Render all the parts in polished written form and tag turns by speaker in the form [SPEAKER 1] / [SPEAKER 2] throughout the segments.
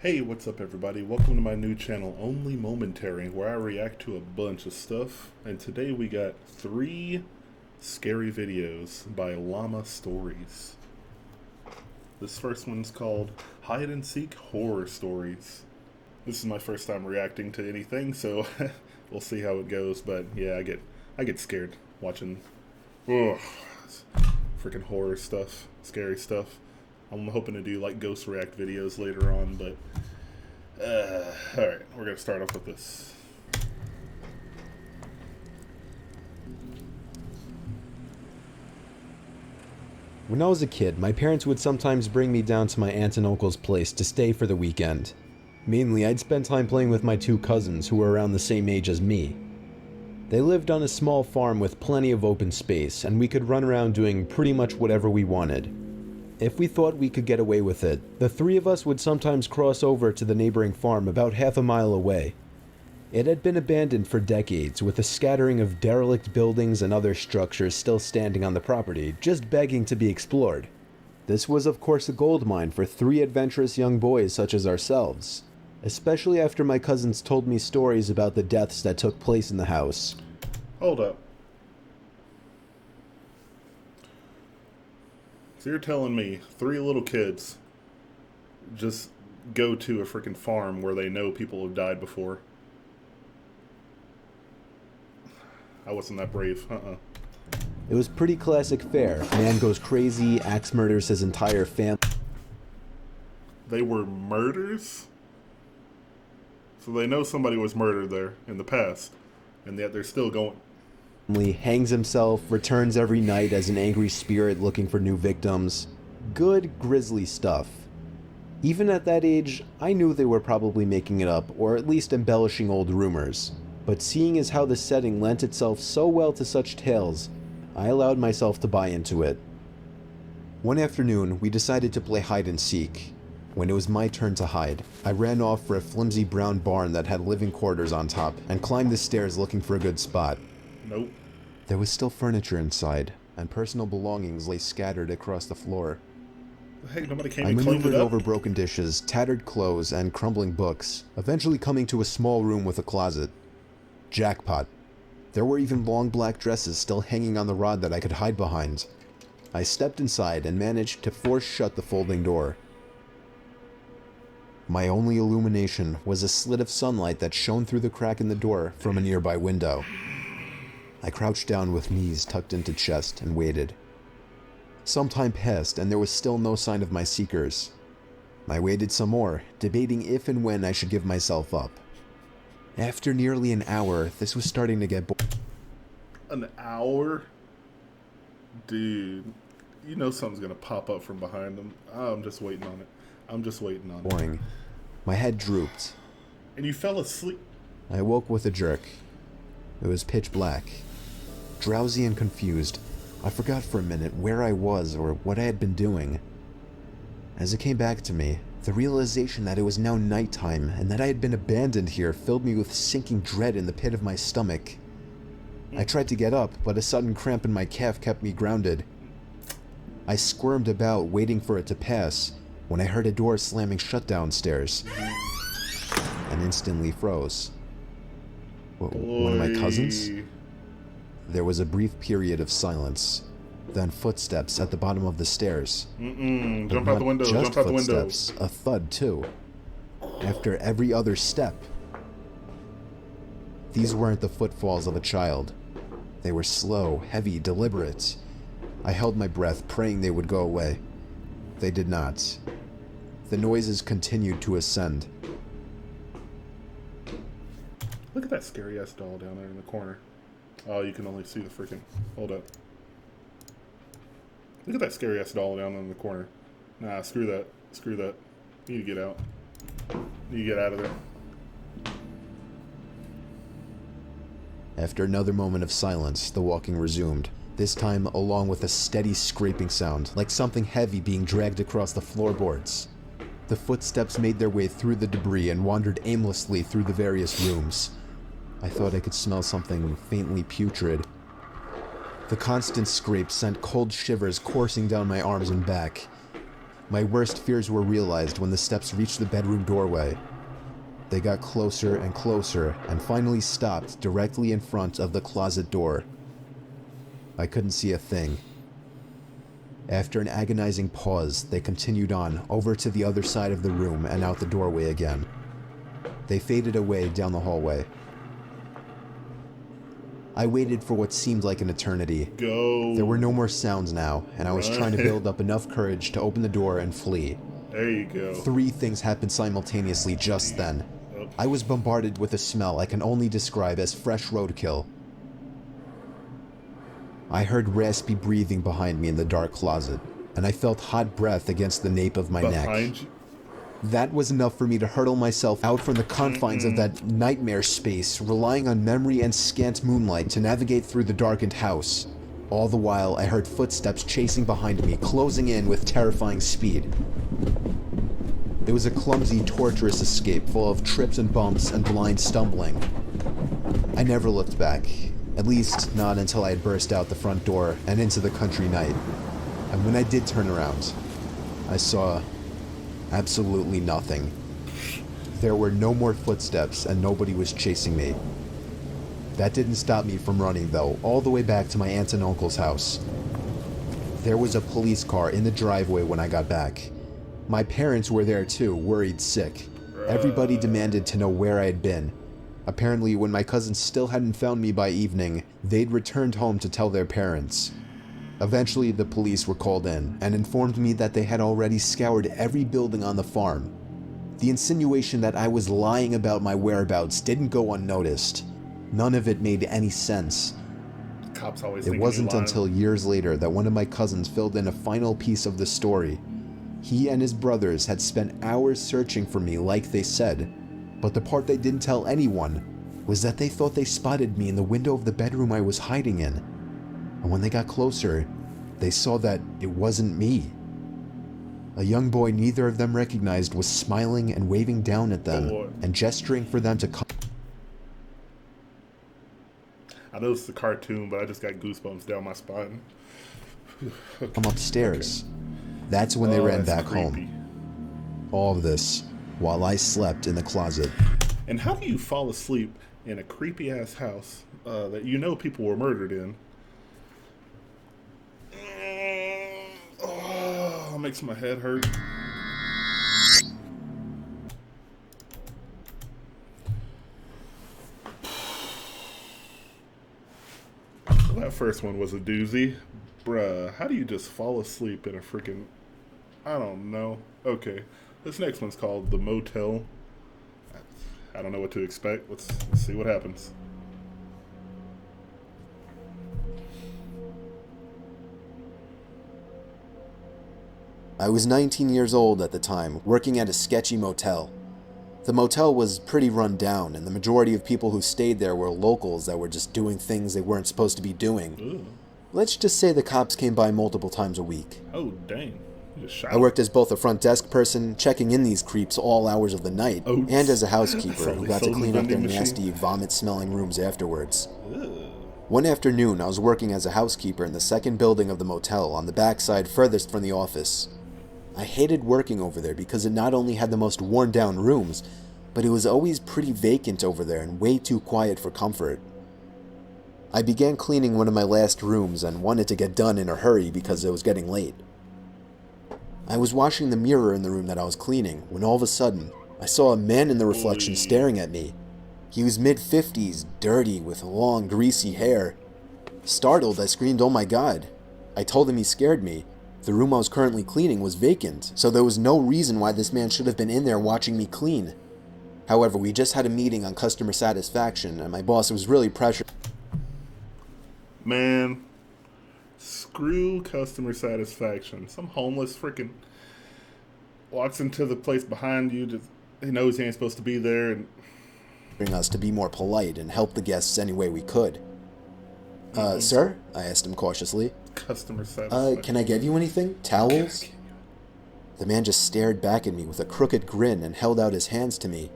[SPEAKER 1] Hey, what's up everybody? Welcome to my new channel, Only Momentary, where I react to a bunch of stuff. And today we got 3 scary videos by Llama Stories. This first one's called Hide and Seek Horror Stories. This is my first time reacting to anything, so we'll see how it goes. But yeah, I get scared watching freaking horror stuff, scary stuff. I'm hoping to do like ghost react videos later on, but alright, we're gonna start off with this.
[SPEAKER 2] When I was a kid, my parents would sometimes bring me down to my aunt and uncle's place to stay for the weekend. Mainly, I'd spend time playing with my 2 cousins who were around the same age as me. They lived on a small farm with plenty of open space, and we could run around doing pretty much whatever we wanted. If we thought we could get away with it, the 3 of us would sometimes cross over to the neighboring farm about half a mile away. It had been abandoned for decades, with a scattering of derelict buildings and other structures still standing on the property, just begging to be explored. This was of course a gold mine for 3 adventurous young boys such as ourselves, especially after my cousins told me stories about the deaths that took place in the house.
[SPEAKER 1] Hold up. So you're telling me 3 little kids just go to a freaking farm where they know people have died before? I wasn't that brave.
[SPEAKER 2] It was pretty classic fare. Man goes crazy, axe murders his entire family.
[SPEAKER 1] They were murders? So they know somebody was murdered there in the past, and yet they're still going.
[SPEAKER 2] Hangs himself, returns every night as an angry spirit looking for new victims. Good, grisly stuff. Even at that age, I knew they were probably making it up, or at least embellishing old rumors. But seeing as how the setting lent itself so well to such tales, I allowed myself to buy into it. One afternoon, we decided to play hide and seek. When it was my turn to hide, I ran off for a flimsy brown barn that had living quarters on top, and climbed the stairs looking for a good spot.
[SPEAKER 1] Nope.
[SPEAKER 2] There was still furniture inside, and personal belongings lay scattered across the floor.
[SPEAKER 1] Hey, nobody came
[SPEAKER 2] I
[SPEAKER 1] and cleaned it
[SPEAKER 2] maneuvered
[SPEAKER 1] up?
[SPEAKER 2] over broken dishes, tattered clothes, and crumbling books, eventually coming to a small room with a closet. Jackpot. There were even long black dresses still hanging on the rod that I could hide behind. I stepped inside and managed to force shut the folding door. My only illumination was a slit of sunlight that shone through the crack in the door from a nearby window. I crouched down with knees tucked into chest and waited. Some time passed and there was still no sign of my seekers. I waited some more, debating if and when I should give myself up. After nearly an hour, this was starting to get
[SPEAKER 1] An hour? Dude, you know something's gonna pop up from behind them. I'm just waiting on it. I'm just waiting on it.
[SPEAKER 2] boring. My head drooped.
[SPEAKER 1] And you fell asleep?
[SPEAKER 2] I woke with a jerk. It was pitch black. Drowsy and confused, I forgot for a minute where I was or what I had been doing. As it came back to me, the realization that it was now nighttime and that I had been abandoned here filled me with sinking dread in the pit of my stomach. I tried to get up, but a sudden cramp in my calf kept me grounded. I squirmed about, waiting for it to pass, when I heard a door slamming shut downstairs, and instantly froze. One of my cousins? There was a brief period of silence, then footsteps at the bottom of the stairs.
[SPEAKER 1] Jump out the window, jump out the window.
[SPEAKER 2] A thud too. After every other step. These weren't the footfalls of a child. They were slow, heavy, deliberate. I held my breath, praying they would go away. They did not. The noises continued to ascend.
[SPEAKER 1] Look at that scary ass doll down there in the corner. Oh, you can only see the freaking. Hold up. Look at that scary ass doll down in the corner. Nah, screw that. Screw that. You need to get out. You need to get out of there.
[SPEAKER 2] After another moment of silence, the walking resumed, this time along with a steady scraping sound, like something heavy being dragged across the floorboards. The footsteps made their way through the debris and wandered aimlessly through the various rooms. I thought I could smell something faintly putrid. The constant scrape sent cold shivers coursing down my arms and back. My worst fears were realized when the steps reached the bedroom doorway. They got closer and closer and finally stopped directly in front of the closet door. I couldn't see a thing. After an agonizing pause, they continued on over to the other side of the room and out the doorway again. They faded away down the hallway. I waited for what seemed like an eternity.
[SPEAKER 1] Go.
[SPEAKER 2] There were no more sounds now, and I was trying to build up enough courage to open the door and flee.
[SPEAKER 1] There you go.
[SPEAKER 2] 3 things happened simultaneously just then. I was bombarded with a smell I can only describe as fresh roadkill. I heard raspy breathing behind me in the dark closet, and I felt hot breath against the nape of my neck. That was enough for me to hurtle myself out from the confines of that nightmare space, relying on memory and scant moonlight to navigate through the darkened house. All the while, I heard footsteps chasing behind me, closing in with terrifying speed. It was a clumsy, torturous escape full of trips and bumps and blind stumbling. I never looked back, at least not until I had burst out the front door and into the country night. And when I did turn around, I saw absolutely nothing. There were no more footsteps and nobody was chasing me. That didn't stop me from running though, all the way back to my aunt and uncle's house. There was a police car in the driveway when I got back. My parents were there too, worried sick. Everybody demanded to know where I had been. Apparently, when my cousins still hadn't found me by evening, they'd returned home to tell their parents. Eventually, the police were called in and informed me that they had already scoured every building on the farm. The insinuation that I was lying about my whereabouts didn't go unnoticed. None of it made any sense.
[SPEAKER 1] Cops always
[SPEAKER 2] It wasn't until years later that one of my cousins filled in a final piece of the story. He and his brothers had spent hours searching for me like they said, but the part they didn't tell anyone was that they thought they spotted me in the window of the bedroom I was hiding in. And when they got closer, they saw that it wasn't me. A young boy neither of them recognized was smiling and waving down at them and gesturing for them to come.
[SPEAKER 1] I know it's a cartoon, but I just got goosebumps down my spine.
[SPEAKER 2] Come upstairs. Okay. That's when they ran back home. All of this while I slept in the closet.
[SPEAKER 1] And how do you fall asleep in a creepy ass house that you know people were murdered in? Oh, it makes my head hurt. Well, that first one was a doozy. Bruh, how do you just fall asleep in a freaking... I don't know. Okay, this next one's called The Motel. I don't know what to expect. Let's see what happens.
[SPEAKER 2] I was 19 years old at the time, working at a sketchy motel. The motel was pretty run down, and the majority of people who stayed there were locals that were just doing things they weren't supposed to be doing.
[SPEAKER 1] Ooh.
[SPEAKER 2] Let's just say the cops came by multiple times a week.
[SPEAKER 1] Oh, dang.
[SPEAKER 2] I worked as both a front desk person, checking in these creeps all hours of the night, and as a housekeeper who got to clean up their nasty, vomit-smelling rooms afterwards.
[SPEAKER 1] Ew.
[SPEAKER 2] One afternoon, I was working as a housekeeper in the second building of the motel on the backside furthest from the office. I hated working over there because it not only had the most worn-down rooms, but it was always pretty vacant over there and way too quiet for comfort. I began cleaning one of my last rooms and wanted to get done in a hurry because it was getting late. I was washing the mirror in the room that I was cleaning when all of a sudden, I saw a man in the reflection staring at me. He was mid-50s, dirty, with long, greasy hair. Startled, I screamed, "Oh my God." I told him he scared me. The room I was currently cleaning was vacant, so there was no reason why this man should have been in there watching me clean. However, we just had a meeting on customer satisfaction, and my boss was really pressured.
[SPEAKER 1] Man, screw customer satisfaction. Some homeless freaking walks into the place behind you, just he knows he ain't supposed to be there, and
[SPEAKER 2] bring us to be more polite and help the guests any way we could. Sir? I asked him cautiously.
[SPEAKER 1] Customer satisfaction.
[SPEAKER 2] Can I get you anything? Towels? The man just stared back at me with a crooked grin and held out his hands to me.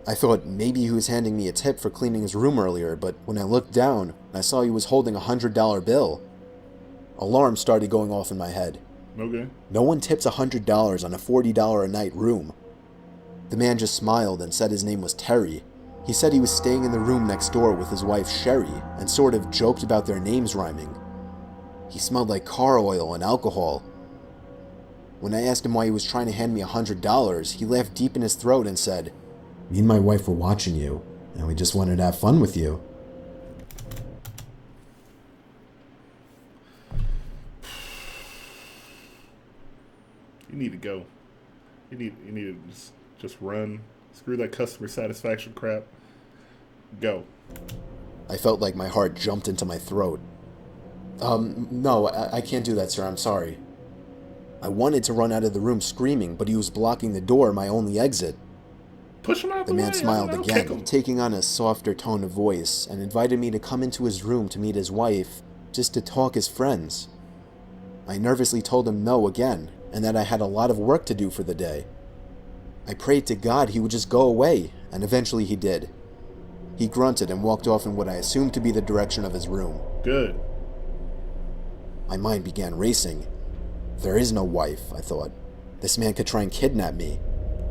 [SPEAKER 2] I thought maybe he was handing me a tip for cleaning his room earlier, but when I looked down, I saw he was holding a $100 bill. Alarms started going off in my head.
[SPEAKER 1] Okay.
[SPEAKER 2] No one tips $100 on a $40 a night room. The man just smiled and said his name was Terry. He said he was staying in the room next door with his wife Sherry and sort of joked about their names rhyming. He smelled like car oil and alcohol. When I asked him why he was trying to hand me $100, he laughed deep in his throat and said, "Me and my wife were watching you, and we just wanted to have fun with you."
[SPEAKER 1] You need to go. You need to just run. Screw that customer satisfaction crap. Go.
[SPEAKER 2] I felt like my heart jumped into my throat. No, I can't do that, sir. I'm sorry. I wanted to run out of the room screaming, but he was blocking the door, my only exit.
[SPEAKER 1] Push him out
[SPEAKER 2] The
[SPEAKER 1] the way.
[SPEAKER 2] man smiled
[SPEAKER 1] I don't know, kick
[SPEAKER 2] again,
[SPEAKER 1] him.
[SPEAKER 2] taking on a softer tone of voice, and invited me to come into his room to meet his wife, just to talk as friends. I nervously told him no again, and that I had a lot of work to do for the day. I prayed to God he would just go away, and eventually he did. He grunted and walked off in what I assumed to be the direction of his room.
[SPEAKER 1] Good.
[SPEAKER 2] My mind began racing. There is no wife, I thought. This man could try and kidnap me.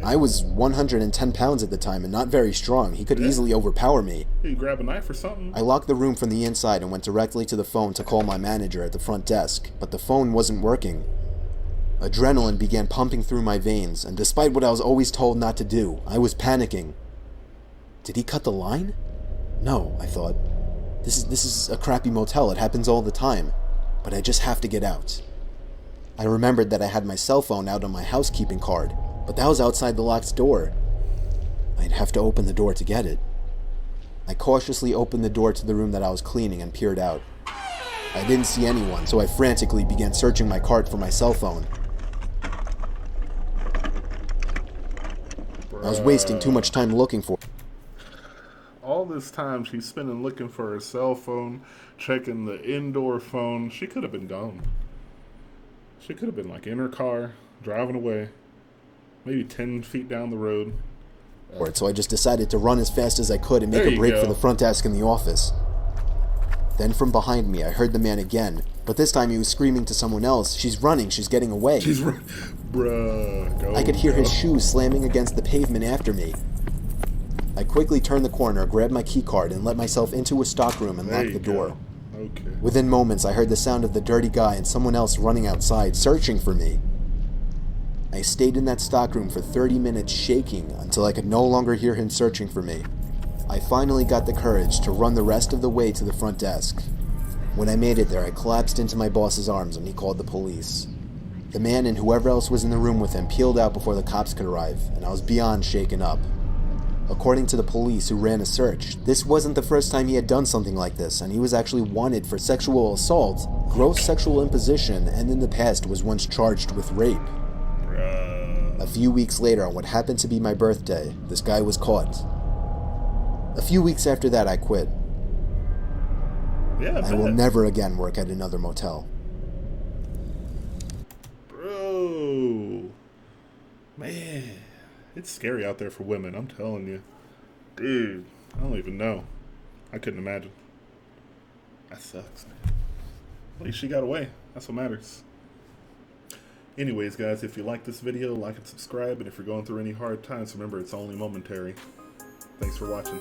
[SPEAKER 2] I was 110 pounds at the time and not very strong. He could easily overpower me.
[SPEAKER 1] You grab a knife or something.
[SPEAKER 2] I locked the room from the inside and went directly to the phone to call my manager at the front desk, but the phone wasn't working. Adrenaline began pumping through my veins, and despite what I was always told not to do, I was panicking. Did he cut the line? No, I thought. This is a crappy motel. It happens all the time. But I just have to get out. I remembered that I had my cell phone out on my housekeeping card, but that was outside the locked door. I'd have to open the door to get it. I cautiously opened the door to the room that I was cleaning and peered out. I didn't see anyone, so I frantically began searching my cart for my cell phone. I was wasting too much time looking for it.
[SPEAKER 1] All this time she's spending looking for her cell phone, checking the indoor phone. She could have been gone. She could have been like in her car, driving away, maybe 10 feet down the road.
[SPEAKER 2] So I just decided to run as fast as I could and make
[SPEAKER 1] There
[SPEAKER 2] a
[SPEAKER 1] you
[SPEAKER 2] break
[SPEAKER 1] go.
[SPEAKER 2] for the front desk in the office. Then from behind me, I heard the man again, but this time he was screaming to someone else, "She's running, she's getting away."
[SPEAKER 1] She's right. Bruh. Go,
[SPEAKER 2] I could hear
[SPEAKER 1] go.
[SPEAKER 2] his shoes slamming against the pavement after me. I quickly turned the corner, grabbed my keycard, and let myself into a stockroom and
[SPEAKER 1] There
[SPEAKER 2] locked
[SPEAKER 1] you
[SPEAKER 2] the door.
[SPEAKER 1] go. Okay.
[SPEAKER 2] Within moments, I heard the sound of the dirty guy and someone else running outside, searching for me. I stayed in that stockroom for 30 minutes shaking until I could no longer hear him searching for me. I finally got the courage to run the rest of the way to the front desk. When I made it there, I collapsed into my boss's arms and he called the police. The man and whoever else was in the room with him peeled out before the cops could arrive, and I was beyond shaken up. According to the police who ran a search, this wasn't the first time he had done something like this, and he was actually wanted for sexual assault, gross sexual imposition, and in the past was once charged with rape. A few weeks later, on what happened to be my birthday, this guy was caught. A few weeks after that, I quit.
[SPEAKER 1] Yeah,
[SPEAKER 2] I will never again work at another motel.
[SPEAKER 1] Bro. Man. It's scary out there for women, I'm telling you. Dude, I don't even know. I couldn't imagine. That sucks, man. At least she got away. That's what matters. Anyways, guys, if you like this video, like and subscribe. And if you're going through any hard times, remember it's only momentary. Thanks for watching.